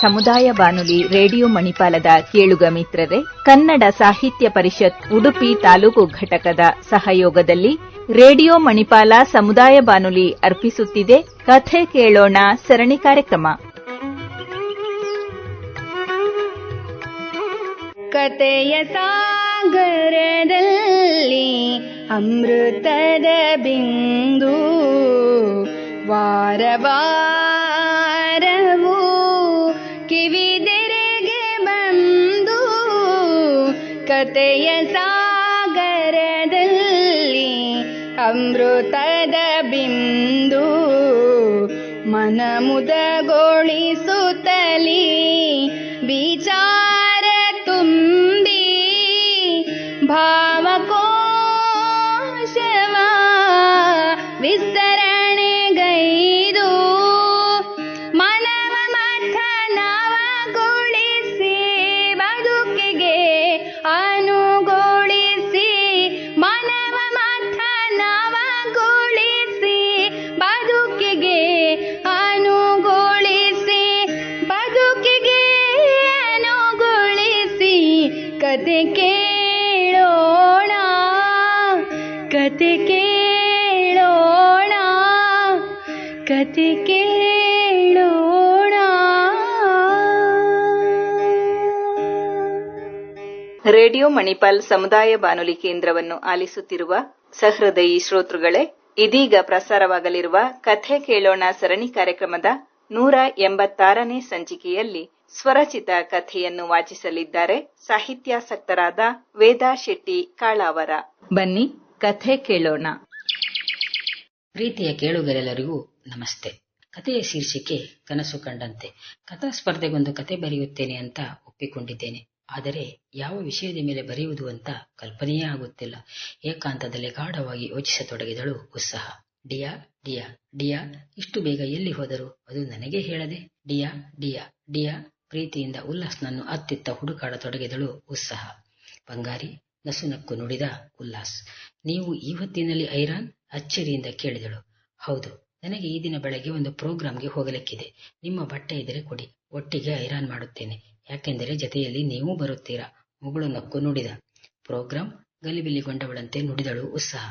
ಸಮುದಾಯ ಬಾನುಲಿ ರೇಡಿಯೋ ಮಣಿಪಾಲದ ಕೇಳುಗ ಮಿತ್ರರೇ, ಕನ್ನಡ ಸಾಹಿತ್ಯ ಪರಿಷತ್ ಉಡುಪಿ ತಾಲೂಕು ಘಟಕದ ಸಹಯೋಗದಲ್ಲಿ ರೇಡಿಯೋ ಮಣಿಪಾಲ ಸಮುದಾಯ ಬಾನುಲಿ ಅರ್ಪಿಸುತ್ತಿದೆ ಕಥೆ ಕೇಳೋಣ ಸರಣಿ ಕಾರ್ಯಕ್ರಮ. ಕಥೆಯ ಸಾಗರದಲ್ಲಿ ಅಮೃತದ ಬಿಂದು ವಾರವಾರವೂ ಕಿವಿದೆರೆಗೆ ಬಂದು ಕಥೆಯ ಸಾಗರದಲ್ಲಿ ಅಮೃತದ ಬಿಂದು ಮನ ಮುದಗೊಳಿಸುತ್ತಲೀ ವಿಚಾರ ತುಂಬಿ ಭಾವಕೋಶವ ವಿಸ್ತರಣೆಗೈದು ಮನವ ಮಥನವಗೊಳಿಸಿ ಬದುಕಿಗೆ ಅನುಗೊಳಿಸಿ ಮನವ ಮಥನವಗೊಳಿಸಿ ಬದುಕಿಗೆ ಅನುಗೊಳಿಸಿ ಬದುಕಿಗೆ ಅನುಗೊಳಿಸಿ ಕತೆ ಕೇಳೋಣ ಕತೆ ಕೇಳೋಣ ಕತೆ ಕೇಳೋಣ. ರೇಡಿಯೋ ಮಣಿಪಾಲ್ ಸಮುದಾಯ ಬಾನುಲಿ ಕೇಂದ್ರವನ್ನು ಆಲಿಸುತ್ತಿರುವ ಸಹೃದಯಿ ಶ್ರೋತೃಗಳೇ, ಇದೀಗ ಪ್ರಸಾರವಾಗಲಿರುವ ಕಥೆ ಕೇಳೋಣ ಸರಣಿ ಕಾರ್ಯಕ್ರಮದ 186ನೇ ಸಂಚಿಕೆಯಲ್ಲಿ ಸ್ವರಚಿತ ಕಥೆಯನ್ನು ವಾಚಿಸಲಿದ್ದಾರೆ ಸಾಹಿತ್ಯಾಸಕ್ತರಾದ ವೇದಾ ಶೆಟ್ಟಿ ಕಾಳಾವರ. ಬನ್ನಿ ಕಥೆ ಕೇಳೋಣ. ಪ್ರೀತಿಯ ಕೇಳುಗರೆಲ್ಲರಿಗೂ ನಮಸ್ತೆ. ಕಥೆಯ ಶೀರ್ಷಿಕೆ ಕನಸು ಕಂಡಂತೆ. ಕಥಾ ಸ್ಪರ್ಧೆಗೊಂದು ಕತೆ ಬರೆಯುತ್ತೇನೆ ಅಂತ ಒಪ್ಪಿಕೊಂಡಿದ್ದೇನೆ. ಆದರೆ ಯಾವ ವಿಷಯದ ಮೇಲೆ ಬರೆಯುವುದು ಅಂತ ಕಲ್ಪನೆಯೇ ಆಗುತ್ತಿಲ್ಲ. ಏಕಾಂತದಲ್ಲಿ ಗಾಢವಾಗಿ ಯೋಚಿಸತೊಡಗಿದಳು ಉತ್ಸಾಹ. ಡಿಯಾ ಡಿಯಾ ಡಿಯಾ ಇಷ್ಟು ಬೇಗ ಎಲ್ಲಿ ಹೋದರು? ಅದು ನನಗೆ ಹೇಳದೆ. ಡಿಯಾ ಡಿಯಾ ಡಿಯಾ ಪ್ರೀತಿಯಿಂದ ಉಲ್ಲಾಸ್ನನ್ನು ಅತ್ತಿತ್ತ ಹುಡುಕಾಡತೊಡಗಿದಳು ಉತ್ಸಾಹ. ಬಂಗಾರಿ ನಸುನಕ್ಕು ನುಡಿದ ಉಲ್ಲಾಸ್. ನೀವು ಈ ಹೊತ್ತಿನಲ್ಲಿ ಐರಾನ್? ಅಚ್ಚರಿಯಿಂದ ಕೇಳಿದಳು. ಹೌದು, ನನಗೆ ಈ ದಿನ ಬೆಳಗ್ಗೆ ಒಂದು ಪ್ರೋಗ್ರಾಂಗೆ ಹೋಗಲಿಕ್ಕಿದೆ. ನಿಮ್ಮ ಬಟ್ಟೆ ಇದ್ದರೆ ಕೊಡಿ, ಒಟ್ಟಿಗೆ ಐರಾನ್ ಮಾಡುತ್ತೇನೆ. ಯಾಕೆಂದರೆ ಜತೆಯಲ್ಲಿ ನೀವು ಬರುತ್ತೀರಾ. ಮುಗುಳು ನಕ್ಕು ನುಡಿದ. ಪ್ರೋಗ್ರಾಂ? ಗಲಿಬಿಲಿಗೊಂಡವಳಂತೆ ನುಡಿದಳು ಉತ್ಸಾಹ.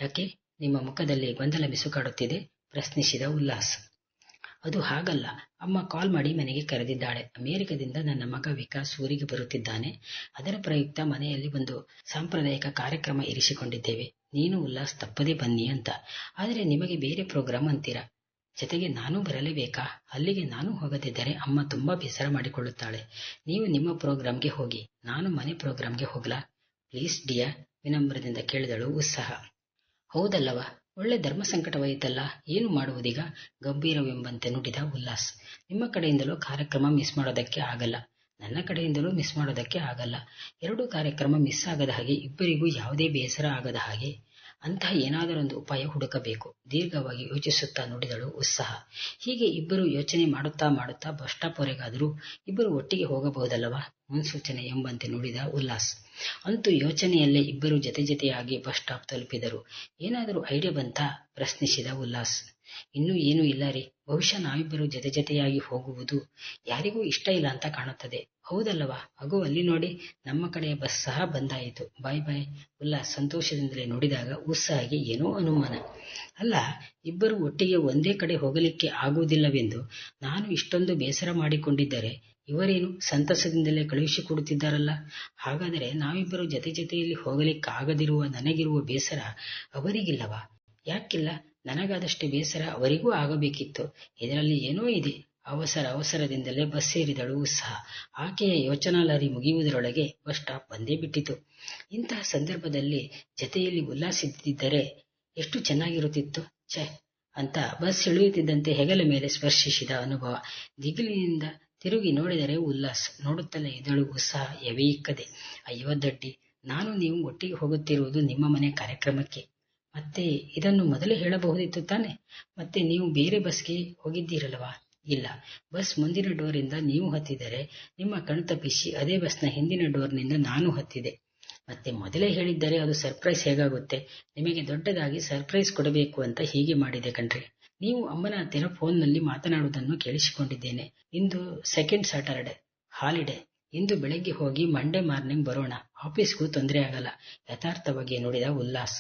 ಯಾಕೆ, ನಿಮ್ಮ ಮುಖದಲ್ಲಿ ಗೊಂದಲ ಮಿಸುಕಾಡುತ್ತಿದೆ? ಪ್ರಶ್ನಿಸಿದ ಉಲ್ಲಾಸ್. ಅದು ಹಾಗಲ್ಲ, ಅಮ್ಮ ಕಾಲ್ ಮಾಡಿ ಮನೆಗೆ ಕರೆದಿದ್ದಾಳೆ. ಅಮೆರಿಕದಿಂದ ನನ್ನ ಮಗ ವಿಕಾಸ್ ಊರಿಗೆ ಬರುತ್ತಿದ್ದಾನೆ. ಅದರ ಪ್ರಯುಕ್ತ ಮನೆಯಲ್ಲಿ ಒಂದು ಸಾಂಪ್ರದಾಯಿಕ ಕಾರ್ಯಕ್ರಮ ಇರಿಸಿಕೊಂಡಿದ್ದೇವೆ. ನೀನು ಉಲ್ಲಾಸ್ ತಪ್ಪದೇ ಬನ್ನಿ ಅಂತ. ಆದರೆ ನಿಮಗೆ ಬೇರೆ ಪ್ರೋಗ್ರಾಂ ಅಂತೀರಾ. ಜತೆಗೆ ನಾನು ಬರಲೇಬೇಕಾ? ಅಲ್ಲಿಗೆ ನಾನು ಹೋಗದಿದ್ದರೆ ಅಮ್ಮ ತುಂಬಾ ಬೇಸರ ಮಾಡಿಕೊಳ್ಳುತ್ತಾಳೆ. ನೀವು ನಿಮ್ಮ ಪ್ರೋಗ್ರಾಂಗೆ ಹೋಗಿ, ನಾನು ಮನೆ ಪ್ರೋಗ್ರಾಂಗೆ ಹೋಗ್ಲಾ? ಪ್ಲೀಸ್ ಡಿಯಾ, ವಿನಮ್ರದಿಂದ ಕೇಳಿದಳು ಉತ್ಸಾಹ. ಹೌದಲ್ಲವಾ, ಒಳ್ಳೆ ಧರ್ಮ ಸಂಕಟವಾಯಿತಲ್ಲ, ಏನು ಮಾಡುವುದೀಗ? ಗಂಭೀರವೆಂಬಂತೆ ನುಡಿದ ಉಲ್ಲಾಸ್. ನಿಮ್ಮ ಕಡೆಯಿಂದಲೂ ಕಾರ್ಯಕ್ರಮ ಮಿಸ್ ಮಾಡೋದಕ್ಕೆ ಆಗಲ್ಲ, ನನ್ನ ಕಡೆಯಿಂದಲೂ ಮಿಸ್ ಮಾಡೋದಕ್ಕೆ ಆಗಲ್ಲ. ಎರಡೂ ಕಾರ್ಯಕ್ರಮ ಮಿಸ್ ಆಗದ ಹಾಗೆ, ಇಬ್ಬರಿಗೂ ಯಾವುದೇ ಬೇಸರ ಆಗದ ಹಾಗೆ ಅಂತಹ ಏನಾದರೊಂದು ಉಪಾಯ ಹುಡುಕಬೇಕು. ದೀರ್ಘವಾಗಿ ಯೋಚಿಸುತ್ತಾ ನುಡಿದಳು ಉತ್ಸಾಹ. ಹೀಗೆ ಇಬ್ಬರು ಯೋಚನೆ ಮಾಡುತ್ತಾ ಮಾಡುತ್ತಾ ಬಸ್ ಸ್ಟಾಪ್ ವರೆಗಾದರೂ ಇಬ್ಬರು ಒಟ್ಟಿಗೆ ಹೋಗಬಹುದಲ್ಲವಾ? ಮುನ್ಸೂಚನೆ ಎಂಬಂತೆ ನುಡಿದ ಉಲ್ಲಾಸ್. ಅಂತೂ ಯೋಚನೆಯಲ್ಲೇ ಇಬ್ಬರು ಜತೆ ಜತೆಯಾಗಿ ಬಸ್ ಸ್ಟಾಪ್ ತಲುಪಿದರು. ಏನಾದರೂ ಐಡಿಯಾ ಬಂತಾ? ಪ್ರಶ್ನಿಸಿದ ಉಲ್ಲಾಸ್. ಇನ್ನೂ ಏನೂ ಇಲ್ಲ ರೀ. ಬಹುಶಃ ನಾವಿಬ್ಬರು ಜತೆ ಜತೆಯಾಗಿ ಹೋಗುವುದು ಯಾರಿಗೂ ಇಷ್ಟ ಇಲ್ಲ ಅಂತ ಕಾಣುತ್ತದೆ. ಹೌದಲ್ಲವಾ? ಅಗೋ ಅಲ್ಲಿ ನೋಡಿ, ನಮ್ಮ ಕಡೆಯ ಬಸ್ ಸಹ ಬಂದಾಯಿತು. ಬಾಯ್ ಬಾಯ್. ಉಲ್ಲಾಸ್ ಸಂತೋಷದಿಂದಲೇ ನುಡಿದಾಗ ಉತ್ಸಾಹಿಗೆ ಏನೋ ಅನುಮಾನ. ಅಲ್ಲ, ಇಬ್ಬರು ಒಟ್ಟಿಗೆ ಒಂದೇ ಕಡೆ ಹೋಗಲಿಕ್ಕೆ ಆಗುವುದಿಲ್ಲವೆಂದು ನಾನು ಇಷ್ಟೊಂದು ಬೇಸರ ಮಾಡಿಕೊಂಡಿದ್ದರೆ ಇವರೇನು ಸಂತಸದಿಂದಲೇ ಕಳುಹಿಸಿಕೊಡುತ್ತಿದ್ದಾರಲ್ಲ? ಹಾಗಾದರೆ ನಾವಿಬ್ಬರು ಜತೆ ಜತೆಯಲ್ಲಿ ಹೋಗಲಿಕ್ಕಾಗದಿರುವ ನನಗಿರುವ ಬೇಸರ ಅವರಿಗಿಲ್ಲವಾ? ಯಾಕಿಲ್ಲ? ನನಗಾದಷ್ಟೇ ಬೇಸರ ಅವರಿಗೂ ಆಗಬೇಕಿತ್ತು. ಇದರಲ್ಲಿ ಏನೋ ಇದೆ. ಅವಸರದಿಂದಲೇ ಬಸ್ ಸೇರಿದಳು ಉತ್ಸಾಹ. ಆಕೆಯ ಯೋಚನಾ ಲಹರಿ ಮುಗಿಯುವುದರೊಳಗೆ ಬಸ್ ಸ್ಟಾಪ್ ಬಂದೇ ಬಿಟ್ಟಿತು. ಇಂತಹ ಸಂದರ್ಭದಲ್ಲಿ ಜತೆಯಲ್ಲಿ ಉಲ್ಲಾಸಿದ್ದರೆ ಎಷ್ಟು ಚೆನ್ನಾಗಿರುತ್ತಿತ್ತು. ಛೆ ಅಂತ ಬಸ್ ಇಳಿಯುತ್ತಿದ್ದಂತೆ ಹೆಗಲ ಮೇಲೆ ಸ್ಪರ್ಶಿಸಿದ ಅನುಭವ. ದಿಗಿಲಿನಿಂದ ತಿರುಗಿ ನೋಡಿದರೆ ಉಲ್ಲಾಸ್. ನೋಡುತ್ತಲೇ ಇದ್ದಳು ಉತ್ಸಾಹ ಎವೆಯಿಕ್ಕದೆ. ಅಯ್ಯೋ ದಡ್ಡಿ, ನಾನು ನೀವು ಒಟ್ಟಿಗೆ ಹೋಗುತ್ತಿರುವುದು ನಿಮ್ಮ ಮನೆ ಕಾರ್ಯಕ್ರಮಕ್ಕೆ. ಮತ್ತೆ ಇದನ್ನು ಮೊದಲೇ ಹೇಳಬಹುದಿತ್ತು ತಾನೆ? ಮತ್ತೆ ನೀವು ಬೇರೆ ಬಸ್ಗೆ ಹೋಗಿದ್ದೀರಲ್ವಾ? ಇಲ್ಲ, ಬಸ್ ಮುಂದಿನ ಡೋರಿಂದ ನೀವು ಹತ್ತಿದರೆ ನಿಮ್ಮ ಕಣ್ತಪ್ಪಿಸಿ ಅದೇ ಬಸ್ನ ಹಿಂದಿನ ಡೋರ್ನಿಂದ ನಾನು ಹತ್ತಿದೆ. ಮತ್ತೆ ಮೊದಲೇ ಹೇಳಿದ್ದರೆ ಅದು ಸರ್ಪ್ರೈಸ್ ಹೇಗಾಗುತ್ತೆ? ನಿಮಗೆ ದೊಡ್ಡದಾಗಿ ಸರ್ಪ್ರೈಸ್ ಕೊಡಬೇಕು ಅಂತ ಹೀಗೆ ಮಾಡಿದೆ ಕಣ್ರಿ. ನೀವು ಅಮ್ಮನ ಹತ್ತಿರ ಫೋನ್ನಲ್ಲಿ ಮಾತನಾಡುವುದನ್ನು ಕೇಳಿಸಿಕೊಂಡಿದ್ದೇನೆ. ಇಂದು ಸೆಕೆಂಡ್ ಸ್ಯಾಟರ್ಡೆ ಹಾಲಿಡೇ. ಇಂದು ಬೆಳಗ್ಗೆ ಹೋಗಿ ಮಂಡೇ ಮಾರ್ನಿಂಗ್ ಬರೋಣ. ಆಫೀಸ್ಗೂ ತೊಂದರೆ ಆಗಲ್ಲ, ಯಥಾರ್ಥವಾಗಿ ನುಡಿದ ಉಲ್ಲಾಸ್.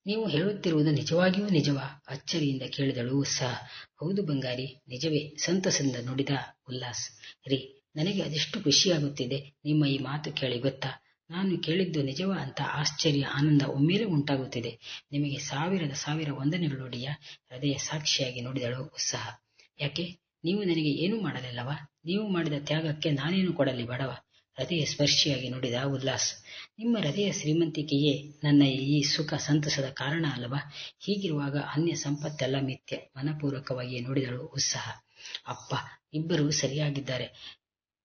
ನೀವು ಹೇಳುತ್ತಿರುವುದು ನಿಜವಾಗಿಯೂ ನಿಜವಾ? ಅಚ್ಚರಿಯಿಂದ ಕೇಳಿದಳು ಉತ್ಸಾಹ. ಹೌದು ಬಂಗಾರಿ, ನಿಜವೇ, ಸಂತಸದಿಂದ ನುಡಿದ ಉಲ್ಲಾಸ್. ರೀ, ನನಗೆ ಅದೆಷ್ಟು ಖುಷಿಯಾಗುತ್ತಿದೆ ನಿಮ್ಮ ಈ ಮಾತು ಕೇಳಿ ಗೊತ್ತಾ? ನಾನು ಕೇಳಿದ್ದು ನಿಜವಾ ಅಂತ ಆಶ್ಚರ್ಯ, ಆನಂದ ಒಮ್ಮೆಲೆ ಉಂಟಾಗುತ್ತಿದೆ. ನಿಮಗೆ ಸಾವಿರ ವಂದನೆಗಳು ಒಡೆಯ, ಹೃದಯ ಸಾಕ್ಷಿಯಾಗಿ ನುಡಿದಳು ಉತ್ಸಾಹ. ಯಾಕೆ, ನೀವು ನನಗೆ ಏನೂ ಮಾಡಲಿಲ್ಲವಾ? ನೀವು ಮಾಡಿದ ತ್ಯಾಗಕ್ಕೆ ನಾನೇನು ಕೊಡಲಿ ಬಡವ? ಹೃದಯ ಸ್ಪರ್ಶಿಯಾಗಿ ನುಡಿದ ಉಲ್ಲಾಸ್. ನಿಮ್ಮ ಹೃದಯ ಶ್ರೀಮಂತಿಕೆಯೇ ನನ್ನ ಈ ಸುಖ ಸಂತಸದ ಕಾರಣ ಅಲ್ಲವಾ? ಹೀಗಿರುವಾಗ ಅನ್ಯ ಸಂಪತ್ತೆಲ್ಲ ಮಿಥ್ಯೆ, ಮನಪೂರ್ವಕವಾಗಿ ನುಡಿದಳು ಉತ್ಸಾಹ. ಅಪ್ಪ, ಇಬ್ಬರೂ ಸರಿಯಾಗಿದ್ದಾರೆ.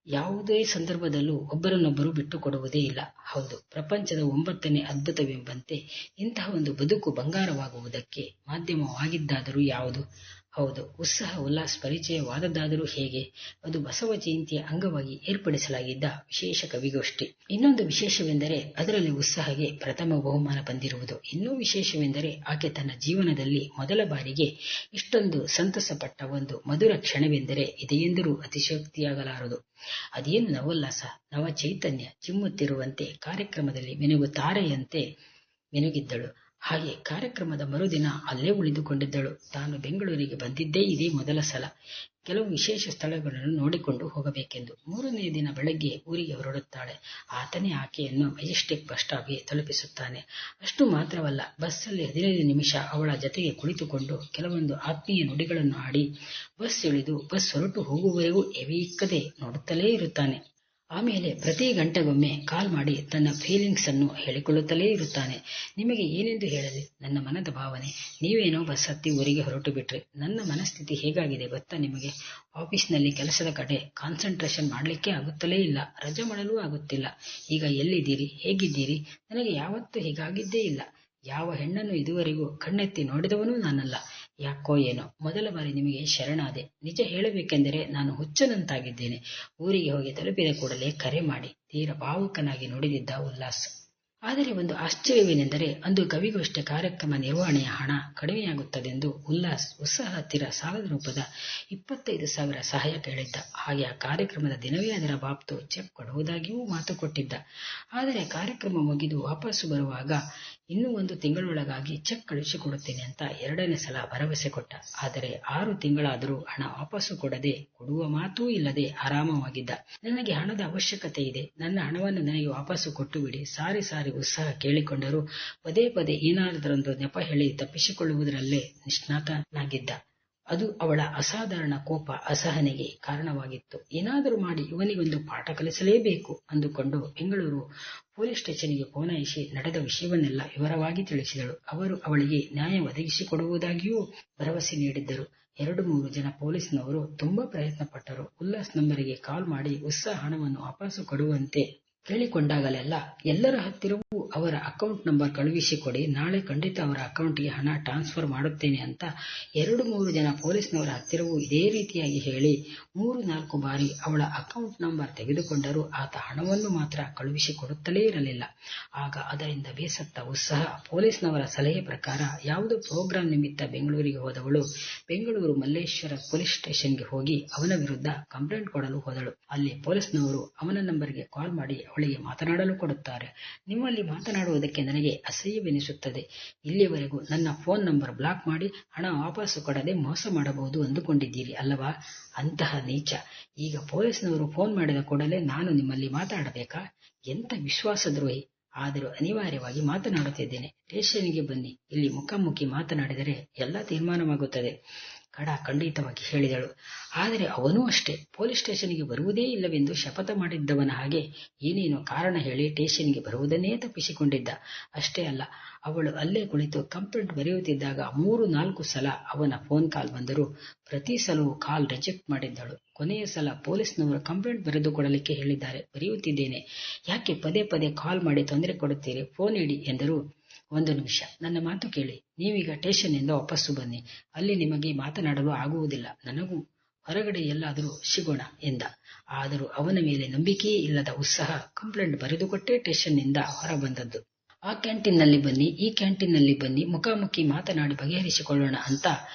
ಯಾವುದೇ ಸಂದರ್ಭದಲ್ಲೂ ಒಬ್ಬರನ್ನೊಬ್ಬರು ಬಿಟ್ಟು ಕೊಡುವುದೇ ಇಲ್ಲ. ಹೌದು, ಪ್ರಪಂಚದ 9ನೇ ಅದ್ಭುತವೆಂಬಂತೆ ಇಂತಹ ಒಂದು ಬದುಕು ಬಂಗಾರವಾಗುವುದಕ್ಕೆ ಮಾಧ್ಯಮವಾಗಿದ್ದಾದರೂ ಯಾವುದು? ಹೌದು, ಉತ್ಸಾಹ ಉಲ್ಲಾಸ್ ಪರಿಚಯವಾದದ್ದಾದರೂ ಹೇಗೆ? ಅದು ಬಸವ ಜಯಂತಿಯ ಅಂಗವಾಗಿ ಏರ್ಪಡಿಸಲಾಗಿದ್ದ ವಿಶೇಷ ಕವಿಗೋಷ್ಠಿ. ಇನ್ನೊಂದು ವಿಶೇಷವೆಂದರೆ ಅದರಲ್ಲಿ ಉತ್ಸಾಹಗೆ ಪ್ರಥಮ ಬಹುಮಾನ ಬಂದಿರುವುದು. ಇನ್ನೂ ವಿಶೇಷವೆಂದರೆ ಆಕೆ ತನ್ನ ಜೀವನದಲ್ಲಿ ಮೊದಲ ಬಾರಿಗೆ ಇಷ್ಟೊಂದು ಸಂತಸಪಟ್ಟ ಒಂದು ಮಧುರ ಕ್ಷಣವೆಂದರೆ ಇದೆಯೆಂದರೂ ಅತಿಶಯೋಕ್ತಿಯಾಗಲಾರದು. ಅದೇನು ನವೋಲ್ಲಾಸ, ನವ ಚೈತನ್ಯ ಚಿಮ್ಮುತ್ತಿರುವಂತೆ ಕಾರ್ಯಕ್ರಮದಲ್ಲಿ ಮಿನುಗುತ್ತಾರೆಯಂತೆ ಮಿನುಗಿದ್ದಳು. ಹಾಗೆ ಕಾರ್ಯಕ್ರಮದ ಮರುದಿನ ಅಲ್ಲೇ ಉಳಿದುಕೊಂಡಿದ್ದಳು. ತಾನು ಬೆಂಗಳೂರಿಗೆ ಬಂದಿದ್ದೇ ಇದೇ ಮೊದಲ ಸಲ. ಕೆಲವು ವಿಶೇಷ ಸ್ಥಳಗಳನ್ನು ನೋಡಿಕೊಂಡು ಹೋಗಬೇಕೆಂದು 3ನೇ ದಿನ ಬೆಳಗ್ಗೆ ಊರಿಗೆ ಹೊರಡುತ್ತಾಳೆ. ಆತನೇ ಆಕೆಯನ್ನು ಮೆಜೆಸ್ಟಿಕ್ ಬಸ್ ಸ್ಟಾಪ್ಗೆ ತಲುಪಿಸುತ್ತಾನೆ. ಅಷ್ಟು ಮಾತ್ರವಲ್ಲ, ಬಸ್ಸಲ್ಲಿ 15 ನಿಮಿಷ ಅವಳ ಜತೆಗೆ ಕುಳಿತುಕೊಂಡು ಕೆಲವೊಂದು ಆತ್ಮೀಯ ನುಡಿಗಳನ್ನು ಆಡಿ ಬಸ್ ಇಳಿದು ಬಸ್ ಹೊರಟು ಹೋಗುವವರೆಗೂ ಎವೆಯಿಕ್ಕದೆ ನೋಡುತ್ತಲೇ ಇರುತ್ತಾನೆ. ಆಮೇಲೆ ಪ್ರತಿ ಗಂಟೆಗೊಮ್ಮೆ ಕಾಲ್ ಮಾಡಿ ತನ್ನ ಫೀಲಿಂಗ್ಸ್ ಅನ್ನು ಹೇಳಿಕೊಳ್ಳುತ್ತಲೇ ಇರುತ್ತಾನೆ. ನಿಮಗೆ ಏನೆಂದು ಹೇಳಲಿ ನನ್ನ ಮನದ ಭಾವನೆ? ನೀವೇನೋ ಬಸ್ ಹತ್ತಿ ಊರಿಗೆ ಹೊರಟು ಬಿಟ್ರಿ. ನನ್ನ ಮನಸ್ಥಿತಿ ಹೇಗಾಗಿದೆ ಗೊತ್ತಾ ನಿಮಗೆ? ಆಫೀಸ್ನಲ್ಲಿ ಕೆಲಸದ ಕಡೆ ಕಾನ್ಸಂಟ್ರೇಷನ್ ಮಾಡಲಿಕ್ಕೆ ಆಗುತ್ತಲೇ ಇಲ್ಲ, ರಜೆ ಮಾಡಲೂ ಆಗುತ್ತಿಲ್ಲ. ಈಗ ಎಲ್ಲಿದ್ದೀರಿ, ಹೇಗಿದ್ದೀರಿ? ನನಗೆ ಯಾವತ್ತೂ ಹೀಗಾಗಿದ್ದೇ ಇಲ್ಲ. ಯಾವ ಹೆಣ್ಣನ್ನು ಇದುವರೆಗೂ ಕಣ್ಣೆತ್ತಿ ನೋಡಿದವನೂ ನಾನಲ್ಲ. ಯಾಕೋ ಏನೋ ಮೊದಲ ಬಾರಿ ನಿಮಗೆ ಶರಣಾದೆ. ನಿಜ ಹೇಳಬೇಕೆಂದರೆ ನಾನು ಹುಚ್ಚನಂತಾಗಿದ್ದೇನೆ. ಊರಿಗೆ ಹೋಗಿ ತಲುಪಿದ ಕೂಡಲೇ ಕರೆ ಮಾಡಿ, ತೀರ ಭಾವುಕನಾಗಿ ನುಡಿದಿದ್ದ ಉಲ್ಲಾಸ್. ಆದರೆ ಒಂದು ಆಶ್ಚರ್ಯವೇನೆಂದರೆ ಅಂದು ಕವಿಗೋಷ್ಠಿ ಕಾರ್ಯಕ್ರಮ ನಿರ್ವಹಣೆಯ ಹಣ ಕಡಿಮೆಯಾಗುತ್ತದೆಂದು ಉತ್ಸಾಹ ಹತ್ತಿರ ಸಾಲದ ರೂಪದ 25,000 ಸಹಾಯ ಕೇಳಿದ್ದ. ಹಾಗೆ ಆ ಕಾರ್ಯಕ್ರಮದ ದಿನವೇ ಅದರ ಬಾಬ್ತು ಚೆಕ್ ಕೊಡುವುದಾಗಿಯೂ ಮಾತು ಕೊಟ್ಟಿದ್ದ. ಆದರೆ ಕಾರ್ಯಕ್ರಮ ಮುಗಿದು ವಾಪಸ್ಸು ಬರುವಾಗ ಇನ್ನೂ 1 ತಿಂಗಳೊಳಗಾಗಿ ಚೆಕ್ ಕಳುಹಿಸಿಕೊಡುತ್ತೇನೆ ಅಂತ 2ನೇ ಸಲ ಭರವಸೆ ಕೊಟ್ಟ. ಆದರೆ 6 ತಿಂಗಳಾದರೂ ಹಣ ವಾಪಸ್ಸು ಕೊಡದೆ, ಕೊಡುವ ಮಾತೂ ಇಲ್ಲದೆ ಆರಾಮವಾಗಿದ್ದ. ನನಗೆ ಹಣದ ಅವಶ್ಯಕತೆ ಇದೆ, ನನ್ನ ಹಣವನ್ನು ನನಗೆ ವಾಪಸ್ಸು ಕೊಟ್ಟು ಬಿಡಿ. ಸಾರಿ ಉತ್ಸಾಹ ಕೇಳಿಕೊಂಡರೂ ಪದೇ ಪದೇ ಏನಾದರೊಂದು ನೆಪ ಹೇಳಿ ತಪ್ಪಿಸಿಕೊಳ್ಳುವುದರಲ್ಲೇ ನಿಷ್ಣಾತನಾಗಿದ್ದ. ಅದು ಅವಳ ಅಸಾಧಾರಣ ಕೋಪ, ಅಸಹನೆಗೆ ಕಾರಣವಾಗಿತ್ತು. ಏನಾದರೂ ಮಾಡಿ ಇವನಿಗೊಂದು ಪಾಠ ಕಲಿಸಲೇಬೇಕು ಅಂದುಕೊಂಡು ಬೆಂಗಳೂರು ಪೊಲೀಸ್ ಸ್ಟೇಷನ್ಗೆ ಫೋನಾಯಿಸಿ ನಡೆದ ವಿಷಯವನ್ನೆಲ್ಲ ವಿವರವಾಗಿ ತಿಳಿಸಿದಳು. ಅವರು ಅವಳಿಗೆ ನ್ಯಾಯ ಒದಗಿಸಿಕೊಡುವುದಾಗಿಯೂ ಭರವಸೆ ನೀಡಿದ್ದರು. 2-3 ಜನ ಪೊಲೀಸ್ನವರು ತುಂಬಾ ಪ್ರಯತ್ನ ಪಟ್ಟರು. ಉಲ್ಲಾಸ್ ನಂಬರಿಗೆ ಕಾಲ್ ಮಾಡಿ ಉತ್ಸಾಹ ಹಣವನ್ನು ವಾಪಸ್ಸು ಕೊಡುವಂತೆ ಕೇಳಿಕೊಂಡಾಗಲೆಲ್ಲ ಎಲ್ಲರ ಹತ್ತಿರವೂ ಅವರ ಅಕೌಂಟ್ ನಂಬರ್ ಕಳುಹಿಸಿಕೊಡಿ, ನಾಳೆ ಖಂಡಿತ ಅವರ ಅಕೌಂಟ್ಗೆ ಹಣ ಟ್ರಾನ್ಸ್ಫರ್ ಮಾಡುತ್ತೇನೆ ಅಂತ 2-3 ಜನ ಪೊಲೀಸ್ನವರ ಹತ್ತಿರವೂ ಇದೇ ರೀತಿಯಾಗಿ ಹೇಳಿ 3-4 ಬಾರಿ ಅವಳ ಅಕೌಂಟ್ ನಂಬರ್ ತೆಗೆದುಕೊಂಡರೂ ಆತ ಹಣವನ್ನು ಮಾತ್ರ ಕಳುಹಿಸಿಕೊಡುತ್ತಲೇ ಇರಲಿಲ್ಲ. ಆಗ ಅದರಿಂದ ಬೇಸತ್ತ ಉತ್ಸಾಹ ಪೊಲೀಸ್ನವರ ಸಲಹೆ ಪ್ರಕಾರ ಯಾವುದೋ ಪ್ರೋಗ್ರಾಂ ನಿಮಿತ್ತ ಬೆಂಗಳೂರಿಗೆ ಹೋದವಳು ಬೆಂಗಳೂರು ಮಲ್ಲೇಶ್ವರ ಪೊಲೀಸ್ ಸ್ಟೇಷನ್ಗೆ ಹೋಗಿ ಅವನ ವಿರುದ್ಧ ಕಂಪ್ಲೇಂಟ್ ಕೊಡಲು ಹೋದಳು. ಅಲ್ಲಿ ಪೊಲೀಸ್ನವರು ಅವನ ನಂಬರ್ಗೆ ಕಾಲ್ ಮಾಡಿ ಅವಳಿಗೆ ಮಾತನಾಡಲು ಕೊಡುತ್ತಾರೆ. ನಿಮ್ಮಲ್ಲಿ ಮಾತನಾಡುವುದಕ್ಕೆ ನನಗೆ ಅಸಹ್ಯವೆನಿಸುತ್ತದೆ. ಇಲ್ಲಿಯವರೆಗೂ ನನ್ನ ಫೋನ್ ನಂಬರ್ ಬ್ಲಾಕ್ ಮಾಡಿ ಹಣ ವಾಪಸ್ಸು ಕೊಡದೆ ಮೋಸ ಮಾಡಬಹುದು ಅಂದುಕೊಂಡಿದ್ದೀರಿ ಅಲ್ಲವಾ? ಅಂತಹ ನೀಚ. ಈಗ ಪೊಲೀಸ್ನವರು ಫೋನ್ ಮಾಡಿದ ಕೂಡಲೇ ನಾನು ನಿಮ್ಮಲ್ಲಿ ಮಾತಾಡಬೇಕಾ? ಎಂಥ ವಿಶ್ವಾಸದ್ರೋಹಿ. ಆದರೂ ಅನಿವಾರ್ಯವಾಗಿ ಮಾತನಾಡುತ್ತಿದ್ದೇನೆ. ಸ್ಟೇಷನ್ಗೆ ಬನ್ನಿ, ಇಲ್ಲಿ ಮುಖಾಮುಖಿ ಮಾತನಾಡಿದರೆ ಎಲ್ಲ ತೀರ್ಮಾನವಾಗುತ್ತದೆ ಖಂಡಿತವಾಗಿ ಹೇಳಿದಳು. ಆದರೆ ಅವನೂ ಅಷ್ಟೇ ಪೊಲೀಸ್ ಸ್ಟೇಷನ್ಗೆ ಬರುವುದೇ ಇಲ್ಲವೆಂದು ಶಪಥ ಮಾಡಿದ್ದವನ ಹಾಗೆ ಏನೇನೋ ಕಾರಣ ಹೇಳಿ ಸ್ಟೇಷನ್ಗೆ ಬರುವುದನ್ನೇ ತಪ್ಪಿಸಿಕೊಂಡಿದ್ದ. ಅಷ್ಟೇ ಅಲ್ಲ, ಅವಳು ಅಲ್ಲೇ ಕುಳಿತು ಕಂಪ್ಲೇಂಟ್ ಬರೆಯುತ್ತಿದ್ದಾಗ 3-4 ಸಲ ಅವನ ಫೋನ್ ಕಾಲ್ ಬಂದರೂ ಪ್ರತಿ ಸಲವೂ ಕಾಲ್ ರಿಜೆಕ್ಟ್ ಮಾಡಿದ್ದಳು. ಕೊನೆಯ ಸಲ ಪೊಲೀಸ್ನವರು ಕಂಪ್ಲೇಂಟ್ ಬರೆದು ಕೊಡಲಿಕ್ಕೆ ಹೇಳಿದ್ದಾರೆ, ಬರೆಯುತ್ತಿದ್ದೇನೆ, ಯಾಕೆ ಪದೇ ಪದೇ ಕಾಲ್ ಮಾಡಿ ತೊಂದರೆ ಕೊಡುತ್ತೀರಿ, ಫೋನ್ ಇಡಿ ಎಂದರು. 1 ನಿಮಿಷ, ನನ್ನ ಮಾತು ಕೇಳಿ. ನೀವೀಗ ಸ್ಟೇಷನ್ನಿಂದ ವಾಪಸ್ಸು ಬನ್ನಿ, ಅಲ್ಲಿ ನಿಮಗೆ ಮಾತನಾಡಲು ಆಗುವುದಿಲ್ಲ. ನನಗೂ ಹೊರಗಡೆ ಎಲ್ಲಾದರೂ ಸಿಗೋಣ ಎಂದ. ಆದರೂ ಅವನ ಮೇಲೆ ನಂಬಿಕೆಯೇ ಇಲ್ಲದ ಉತ್ಸಾಹ ಕಂಪ್ಲೇಂಟ್ ಬರೆದುಕೊಟ್ಟೇ ಸ್ಟೇಷನ್ನಿಂದ ಹೊರ ಬಂದದ್ದು. ಆ ಕ್ಯಾಂಟೀನ್ನಲ್ಲಿ ಬನ್ನಿ, ಈ ಕ್ಯಾಂಟೀನ್ನಲ್ಲಿ ಬನ್ನಿ, ಮುಖಾಮುಖಿ ಮಾತನಾಡಿ ಬಗೆಹರಿಸಿಕೊಳ್ಳೋಣ ಅಂತ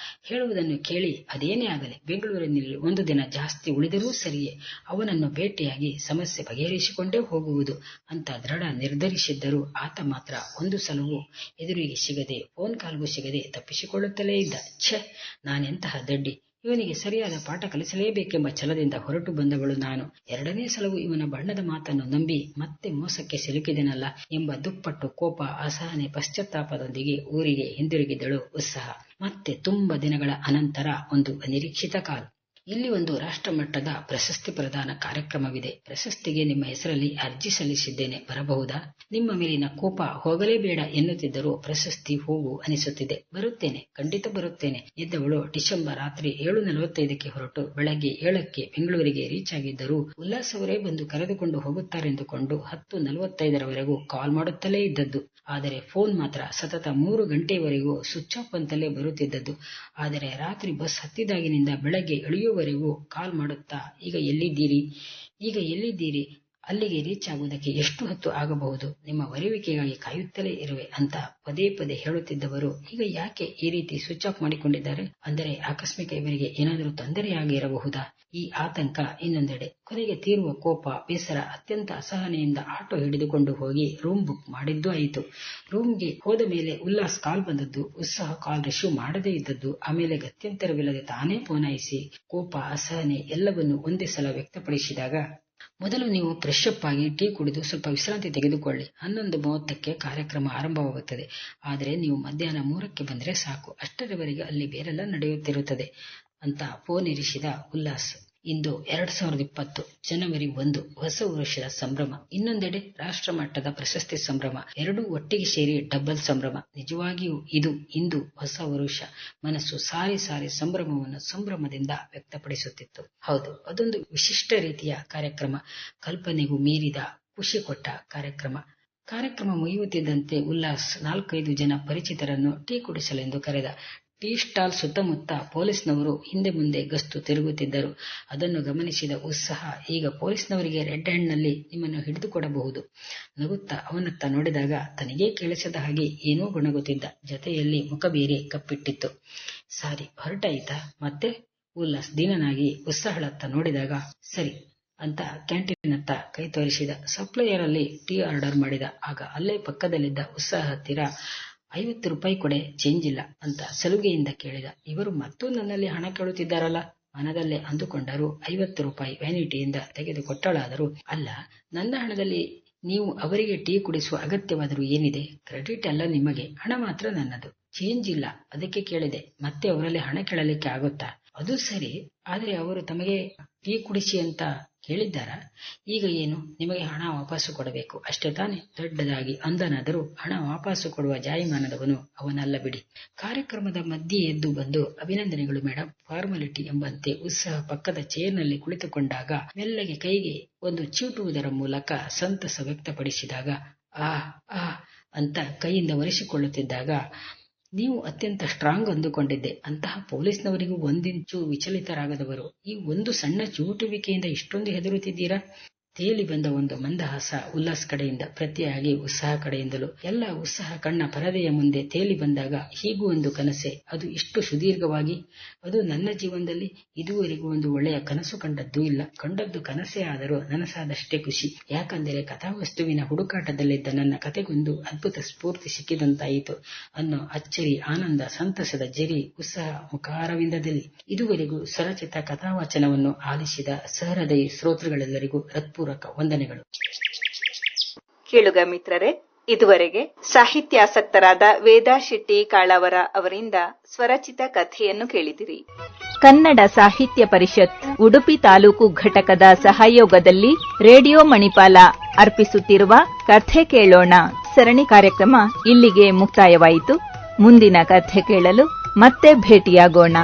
ಹೇಳುವುದನ್ನು ಕೇಳಿ ಅದೇನೇ ಆಗಲಿ ಬೆಂಗಳೂರಿನಲ್ಲಿ ಒಂದು ದಿನ ಜಾಸ್ತಿ ಉಳಿದರೂ ಸರಿಯೇ ಅವನನ್ನು ಭೇಟಿಯಾಗಿ ಸಮಸ್ಯೆ ಬಗೆಹರಿಸಿಕೊಂಡೇ ಹೋಗುವುದು ಅಂತ ದೃಢ ನಿರ್ಧರಿಸಿದ್ದರೂ ಆತ ಮಾತ್ರ ಒಂದು ಸಲವೂ ಎದುರಿಗೆ ಸಿಗದೆ ಫೋನ್ ಕಾಲ್ಗೂ ಸಿಗದೆ ತಪ್ಪಿಸಿಕೊಳ್ಳುತ್ತಲೇ ಇದ್ದ. ಛೆ, ನಾನೆಂತಹ ದಡ್ಡಿ, ಇವನಿಗೆ ಸರಿಯಾದ ಪಾಠ ಕಲಿಸಲೇಬೇಕೆಂಬ ಛಲದಿಂದ ಹೊರಟು ಬಂದವಳು ನಾನು. ಎರಡನೇ ಸಲವೂ ಇವನ ಬಣ್ಣದ ಮಾತನ್ನು ನಂಬಿ ಮತ್ತೆ ಮೋಸಕ್ಕೆ ಸಿಲುಕಿದೆನಲ್ಲ ಎಂಬ ದುಪ್ಪಟ್ಟು ಕೋಪ, ಅಸಹನೆ, ಪಶ್ಚಾತ್ತಾಪದೊಂದಿಗೆ ಊರಿಗೆ ಹಿಂದಿರುಗಿದಳು ಉತ್ಸಾಹ. ಮತ್ತೆ ತುಂಬ ದಿನಗಳ ಅನಂತರ ಒಂದು ಅನಿರೀಕ್ಷಿತ ಕಾಲ್. ಇಲ್ಲಿ ಒಂದು ರಾಷ್ಟ್ರಮಟ್ಟದ ಪ್ರಶಸ್ತಿ ಪ್ರದಾನ ಕಾರ್ಯಕ್ರಮವಿದೆ. ಪ್ರಶಸ್ತಿಗೆ ನಿಮ್ಮ ಹೆಸರಲ್ಲಿ ಅರ್ಜಿ ಸಲ್ಲಿಸಿದ್ದೇನೆ, ಬರಬಹುದಾ? ನಿಮ್ಮ ಮೇಲಿನ ಕೋಪ ಹೋಗಲೇಬೇಡ ಎನ್ನುತ್ತಿದ್ದರೂ ಪ್ರಶಸ್ತಿ ಹೂವು ಅನಿಸುತ್ತಿದೆ. ಬರುತ್ತೇನೆ, ಖಂಡಿತ ಬರುತ್ತೇನೆ ಎದ್ದವಳು ಡಿಸೆಂಬರ್ ರಾತ್ರಿ 7:45 ಹೊರಟು ಬೆಳಗ್ಗೆ 7ಕ್ಕೆ ಬೆಂಗಳೂರಿಗೆ ರೀಚ್ ಆಗಿದ್ದರೂ ಉಲ್ಲಾಸ್ ಅವರೇ ಬಂದು ಕರೆದುಕೊಂಡು ಹೋಗುತ್ತಾರೆಂದುಕೊಂಡು 10:45 ಕಾಲ್ ಮಾಡುತ್ತಲೇ ಇದ್ದದ್ದು. ಆದರೆ ಫೋನ್ ಮಾತ್ರ ಸತತ 3 ಗಂಟೆಯವರೆಗೂ ಸ್ವಿಚ್ ಆಫ್ ಅಂತಲೇ ಬರುತ್ತಿದ್ದದ್ದು. ಆದರೆ ರಾತ್ರಿ ಬಸ್ ಹತ್ತಿದಾಗಿನಿಂದ ಬೆಳಗ್ಗೆ ಇಳಿಯುವವರೆಗೂ ಕಾಲ್ ಮಾಡುತ್ತಾ ಈಗ ಎಲ್ಲಿದ್ದೀರಿ, ಅಲ್ಲಿಗೆ ರೀಚ್ ಆಗುವುದಕ್ಕೆ ಎಷ್ಟು ಹೊತ್ತು ಆಗಬಹುದು, ನಿಮ್ಮ ಬರುವಿಕೆಗಾಗಿ ಕಾಯುತ್ತಲೇ ಇರುವೆ ಅಂತ ಪದೇ ಪದೇ ಹೇಳುತ್ತಿದ್ದವರು ಈಗ ಯಾಕೆ ಈ ರೀತಿ ಸ್ವಿಚ್ ಆಫ್ ಮಾಡಿಕೊಂಡಿದ್ದಾರೆ? ಅಂದರೆ ಆಕಸ್ಮಿಕ ಇವರಿಗೆ ಏನಾದರೂ ತೊಂದರೆಯಾಗಿರಬಹುದಾ? ಈ ಆತಂಕ ಇನ್ನೊಂದೆಡೆ. ಕೊನೆಗೆ ತೀರುವ ಕೋಪ, ಬೇಸರ, ಅತ್ಯಂತ ಅಸಹನೆಯಿಂದ ಆಟೋ ಹಿಡಿದುಕೊಂಡು ಹೋಗಿ ರೂಮ್ ಬುಕ್ ಮಾಡಿದ್ದು ಆಯಿತು. ರೂಮ್ಗೆ ಹೋದ ಮೇಲೆ ಉಲ್ಲಾಸ್ ಕಾಲ್ ಬಂದದ್ದು, ಉತ್ಸಾಹ ಕಾಲ್ ರಿಸೀವ್ ಮಾಡದೇ ಇದ್ದದ್ದು, ಆಮೇಲೆ ಗತ್ಯಂತರವಿಲ್ಲದೆ ತಾನೇ ಫೋನಾಯಿಸಿ ಕೋಪ, ಅಸಹನೆ ಎಲ್ಲವನ್ನೂ ಒಂದೇ ಸಲ ವ್ಯಕ್ತಪಡಿಸಿದಾಗ, ಮೊದಲು ನೀವು ಫ್ರೆಶ್ ಅಪ್ ಆಗಿ ಟೀ ಕುಡಿದು ಸ್ವಲ್ಪ ವಿಶ್ರಾಂತಿ ತೆಗೆದುಕೊಳ್ಳಿ. 11:30ಕ್ಕೆ ಕಾರ್ಯಕ್ರಮ ಆರಂಭವಾಗುತ್ತದೆ. ಆದರೆ ನೀವು ಮಧ್ಯಾಹ್ನ 3ಕ್ಕೆ ಬಂದರೆ ಸಾಕು, ಅಷ್ಟರವರೆಗೆ ಅಲ್ಲಿ ಬೇರೆಲ್ಲ ನಡೆಯುತ್ತಿರುತ್ತದೆ ಅಂತ ಫೋನ್ ಇರಿಸಿದ ಉಲ್ಲಾಸ್. ಇಂದು 2020 ಜನವರಿ 1, ಹೊಸ ವರ್ಷದ ಸಂಭ್ರಮ. ಇನ್ನೊಂದೆಡೆ ರಾಷ್ಟ್ರಮಟ್ಟದ ಪ್ರಶಸ್ತಿ ಸಂಭ್ರಮ. ಎರಡೂ ಒಟ್ಟಿಗೆ ಸೇರಿ ಡಬಲ್ ಸಂಭ್ರಮ. ನಿಜವಾಗಿಯೂ ಇಂದು ಹೊಸ ವರುಷ. ಮನಸ್ಸು ಸಾರಿ ಸಂಭ್ರಮವನ್ನು ಸಂಭ್ರಮದಿಂದ ವ್ಯಕ್ತಪಡಿಸುತ್ತಿತ್ತು. ಹೌದು, ಅದೊಂದು ವಿಶಿಷ್ಟ ರೀತಿಯ ಕಾರ್ಯಕ್ರಮ, ಕಲ್ಪನೆಗೂ ಮೀರಿದ ಖುಷಿ ಕೊಟ್ಟ ಕಾರ್ಯಕ್ರಮ ಮುಗಿಯುತ್ತಿದ್ದಂತೆ ಉಲ್ಲಾಸ್ 4-5 ಜನ ಪರಿಚಿತರನ್ನು ಟೀ ಕುಡಿಸಲೆಂದು ಕರೆದ. ಟೀ ಸ್ಟಾಲ್ ಸುತ್ತಮುತ್ತ ಪೊಲೀಸ್ನವರು ಹಿಂದೆ ಮುಂದೆ ಗಸ್ತು ತಿರುಗುತ್ತಿದ್ದರು. ಅದನ್ನು ಗಮನಿಸಿದ ಉತ್ಸಾಹ, ಈಗ ಪೊಲೀಸ್ನವರಿಗೆ ರೆಡ್ ಹ್ಯಾಂಡ್ನಲ್ಲಿ ನಿಮ್ಮನ್ನು ಹಿಡಿದುಕೊಡಬಹುದು. ನಗುತ್ತಾ ಅವನತ್ತ ನೋಡಿದಾಗ ತನಗೇ ಕೇಳಿಸದ ಹಾಗೆ ಏನೋ ಗೊಣಗುತ್ತಿದ್ದ. ಜೊತೆಯಲ್ಲಿ ಮುಖ ಬೇರೆ ಕಪ್ಪಿಟ್ಟಿತ್ತು. ಸಾರಿ, ಹೊರಟಾಯ್ತಾ ಮತ್ತೆ? ಉಲ್ಲಾಸ್ ದೀನನಾಗಿ ಉತ್ಸಾಹಳತ್ತ ನೋಡಿದಾಗ ಸರಿ ಅಂತ ಕ್ಯಾಂಟೀನತ್ತ ಕೈ ತೋರಿಸಿದ. ಸಪ್ಲೈಯರ್ ಅಲ್ಲಿ ಟೀ ಆರ್ಡರ್ ಮಾಡಿದ. ಆಗ ಅಲ್ಲೇ ಪಕ್ಕದಲ್ಲಿದ್ದ ಉತ್ಸಾಹ ಹತ್ತಿರ 50 ರೂಪಾಯಿ ಕೊಡೆ, ಚೇಂಜ್ ಇಲ್ಲ ಅಂತ ಸಲುಗೆಯಿಂದ ಕೇಳಿದ. ಇವರು ಮತ್ತೂ ನನ್ನಲ್ಲಿ ಹಣ ಕೇಳುತ್ತಿದ್ದಾರಲ್ಲ ಮನದಲ್ಲೇ ಅಂದುಕೊಂಡರು. 50 ರೂಪಾಯಿ ವ್ಯಾನಿಟಿಯಿಂದ ತೆಗೆದುಕೊಟ್ಟಳಾದರೂ, ಅಲ್ಲ, ನನ್ನ ಹಣದಲ್ಲಿ ನೀವು ಅವರಿಗೆ ಟೀ ಕುಡಿಸುವ ಅಗತ್ಯವಾದರೂ ಏನಿದೆ? ಕ್ರೆಡಿಟ್ ಎಲ್ಲ ನಿಮಗೆ, ಹಣ ಮಾತ್ರ ನನ್ನದು. ಚೇಂಜ್ ಇಲ್ಲ, ಅದಕ್ಕೆ ಕೇಳಿದೆ. ಮತ್ತೆ ಅವರಲ್ಲಿ ಹಣ ಕೇಳಲಿಕ್ಕೆ ಆಗುತ್ತಾ? ಅದು ಸರಿ, ಆದರೆ ಅವರು ತಮಗೆ ಟೀ ಕುಡಿಸಿ ಅಂತ ಕೇಳಿದ್ದಾರಾ? ಈಗ ಏನು, ನಿಮಗೆ ಹಣ ವಾಪಸ್ಸು ಕೊಡಬೇಕು ಅಷ್ಟೇ ತಾನೆ? ದೊಡ್ಡದಾಗಿ ಅಂದನಾದರೂ ಹಣ ವಾಪಸ್ಸು ಕೊಡುವ ಜಾಯಿಮಾನದವನು ಅವನಲ್ಲ ಬಿಡಿ. ಕಾರ್ಯಕ್ರಮದ ಮಧ್ಯೆ ಎದ್ದು ಬಂದು, ಅಭಿನಂದನೆಗಳು ಮೇಡಮ್, ಫಾರ್ಮಾಲಿಟಿ ಎಂಬಂತೆ ಉತ್ಸಾಹ ಪಕ್ಕದ ಚೇರ್ನಲ್ಲಿ ಕುಳಿತುಕೊಂಡಾಗ ಮೆಲ್ಲಗೆ ಕೈಗೆ ಒಂದು ಚೀಟುವುದರ ಮೂಲಕ ಸಂತಸ ವ್ಯಕ್ತಪಡಿಸಿದಾಗ, ಅಂತ ಕೈಯಿಂದ ಒರೆಸಿಕೊಳ್ಳುತ್ತಿದ್ದಾಗ, ನೀವು ಅತ್ಯಂತ ಸ್ಟ್ರಾಂಗ್ ಅಂದುಕೊಂಡಿದ್ದೆ. ಅಂತಹ ಪೊಲೀಸ್ನವರಿಗೂ ಒಂದಿಂಚು ವಿಚಲಿತರಾಗದವರು ಈ ಒಂದು ಸಣ್ಣ ಚೂಟುವಿಕೆಯಿಂದ ಇಷ್ಟೊಂದು ಹೆದರುತ್ತಿದ್ದೀರಾ? ತೇಲಿ ಬಂದ ಒಂದು ಮಂದಹಾಸ ಉಲ್ಲಾಸ್ ಕಡೆಯಿಂದ, ಪ್ರತಿಯಾಗಿ ಉತ್ಸಾಹ ಕಡೆಯಿಂದಲೂ. ಎಲ್ಲ ಉತ್ಸಾಹ ಕಣ್ಣ ಪರದೆಯ ಮುಂದೆ ತೇಲಿ ಬಂದಾಗ, ಹೀಗೂ ಒಂದು ಕನಸೆ, ಅದು ಇಷ್ಟು ಸುದೀರ್ಘವಾಗಿ? ಅದು ನನ್ನ ಜೀವನದಲ್ಲಿ ಇದುವರೆಗೂ ಒಂದು ಒಳ್ಳೆಯ ಕನಸು ಕಂಡದ್ದೂ ಇಲ್ಲ. ಕಂಡದ್ದು ಕನಸೇ ಆದರೂ ನನಸಾದಷ್ಟೇ ಖುಷಿ. ಯಾಕಂದರೆ ಕಥಾವಸ್ತುವಿನ ಹುಡುಕಾಟದಲ್ಲಿದ್ದ ನನ್ನ ಕತೆಗೊಂದು ಅದ್ಭುತ ಸ್ಫೂರ್ತಿ ಸಿಕ್ಕಿದಂತಾಯಿತು ಅನ್ನೋ ಅಚ್ಚರಿ, ಆನಂದ, ಸಂತಸದ ಜರಿ ಉತ್ಸಾಹ ಮುಖಾರವಿಂದದಲ್ಲಿ. ಇದುವರೆಗೂ ಸ್ವರಚಿತ ಕಥಾವಾಚನವನ್ನು ಆಲಿಸಿದ ಸಹೃದಯಿ ಶ್ರೋತೃಗಳೆಲ್ಲರಿಗೂ ಹೃತ್ಪೂರ್ವಕ ವಂದನೆಗಳು. ಕೇಳುಗ ಮಿತ್ರರೇ, ಇದುವರೆಗೆ ಸಾಹಿತ್ಯಾಸಕ್ತರಾದ ವೇದಾ ಶೆಟ್ಟಿ ಕಾಳಾವರ ಅವರಿಂದ ಸ್ವರಚಿತ ಕಥೆಯನ್ನು ಕೇಳಿದಿರಿ. ಕನ್ನಡ ಸಾಹಿತ್ಯ ಪರಿಷತ್ ಉಡುಪಿ ತಾಲೂಕು ಘಟಕದ ಸಹಯೋಗದಲ್ಲಿ ರೇಡಿಯೋ ಮಣಿಪಾಲ ಅರ್ಪಿಸುತ್ತಿರುವ ಕಥೆ ಕೇಳೋಣ ಸರಣಿ ಕಾರ್ಯಕ್ರಮ ಇಲ್ಲಿಗೆ ಮುಕ್ತಾಯವಾಯಿತು. ಮುಂದಿನ ಕಥೆ ಕೇಳಲು ಮತ್ತೆ ಭೇಟಿಯಾಗೋಣ.